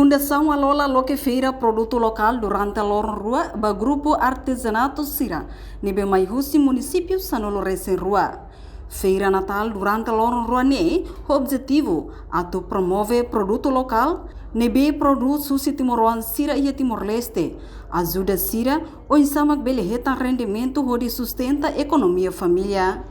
Fundação Alola loke feira produto local durante a lorong rua ba grupo artesanato Sira, nebe Maihusi município Sanolo Recém Rua. Feira Natal durante a lorong rua ne, objetivo atu promove produto local, nebe produto susi Timor Sira e Timor-Leste, ajuda Sira o insamak beleheta rendimento hodi sustenta economia família.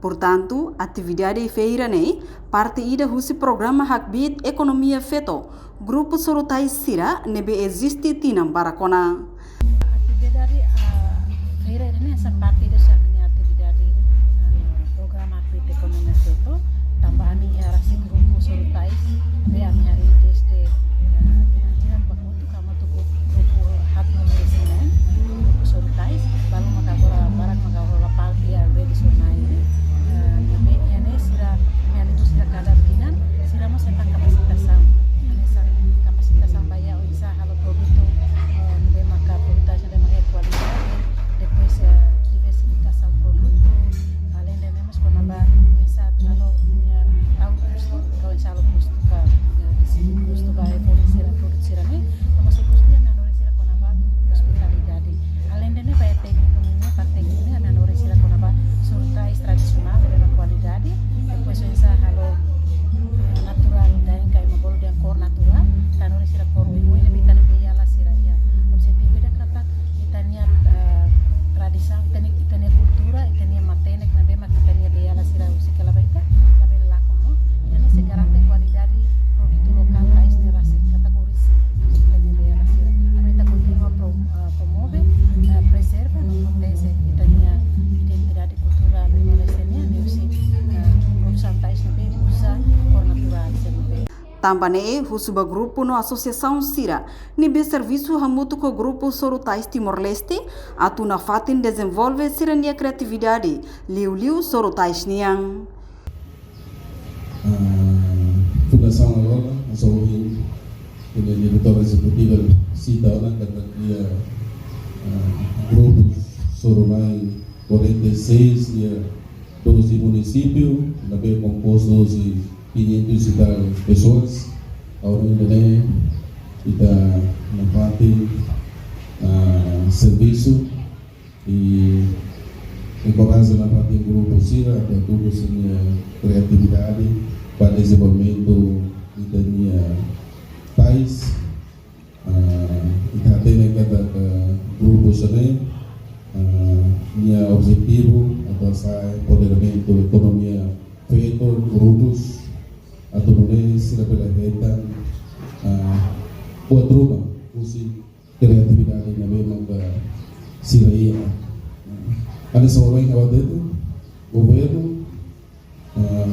Portanto, atividade feira ne parte ida husi programa hakbit ekonomia feto grupo Sorotai Sira nebe existe tinam barakona. Atividade feira ini seperti itu sebenarnya atividade program hakbit ekonomia feto tambahan era si grupo Sorotai be ami hari desde pinahiran bakutu kama tuku grupo hak nomor sinen grupo Sorotai baru makagola barak makagola palti ya ready sonai Tambane husuba grupo no Associação Sira, nibe serviço hamutu com o grupo Sorotais Timor-Leste, atu na fatin desenvolve sirania criatividade, liu Sorotais niang. Fundação Alola, sou o diretor executivo Sida orang dia grupo Sorotai 46 e 12 municípios, também composto de 500 e tal pessoas. Ahora kita menempati serviço e encoraja menempati grupo Sira atau tubuh seni kreatividade para desenvolvimento da minha país. Kita tem kata grupo seni minha objetivo atau saya empoderamento ekonomi feito grupos atau mulai sila pelahatan buat rumah usi kreativitas yang memang ke sila ada seorang yang awal itu governo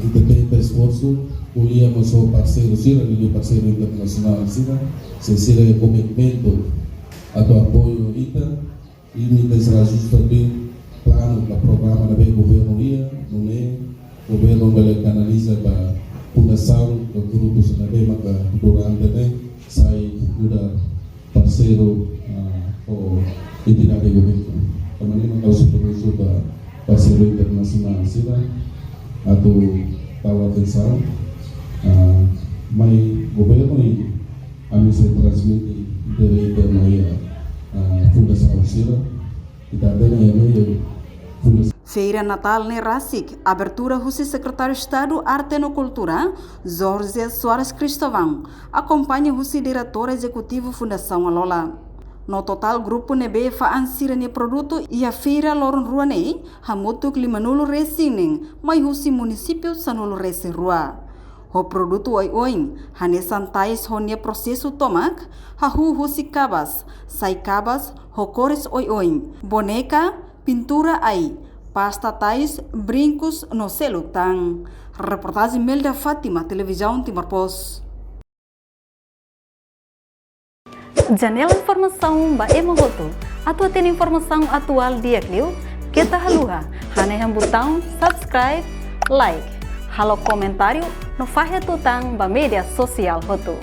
kita tenta esforço kuliah masuk parceiro sila di parceiro internasional sila komitmento atau apoio kita ini terserah justamente plano para programa da governo mulai governo balik kanaliza para fundação do grupo Senade maka durante saya sudah parceiro o entidade governo teman-teman kalau seperti sudah parceiro internasional sila atau tawa pensar mai governo ini kami saya transmiti dari maya fundação sila kita ada yang fundação. Feira Natal ne Rasik, abertura Husi Secretário de Estado Arte e Cultura, Jorge Soares Cristóvão, acompanha Husi Diretor Executivo Fundação Alola. No total, grupo nebe faansira ne produto e a feira lorong rua ne, hamutuk limanulu resinen, mai Husi município Sanolo Recém Rua. Ho produto oi hanesan tais honia processo tomak, hahu Husi kabas, sai kabas, ho cores oi, boneca, pintura ai, pasta tais, brincos no selutang. Reportagem Melda Fátima, Televisão Timor-Post. Janela informação ba emohoto. Atau tem informação atual dia kliu, kita haluha. Haneham botão subscribe, like. Halo komentário no fahe tutang ba media sosial hotu.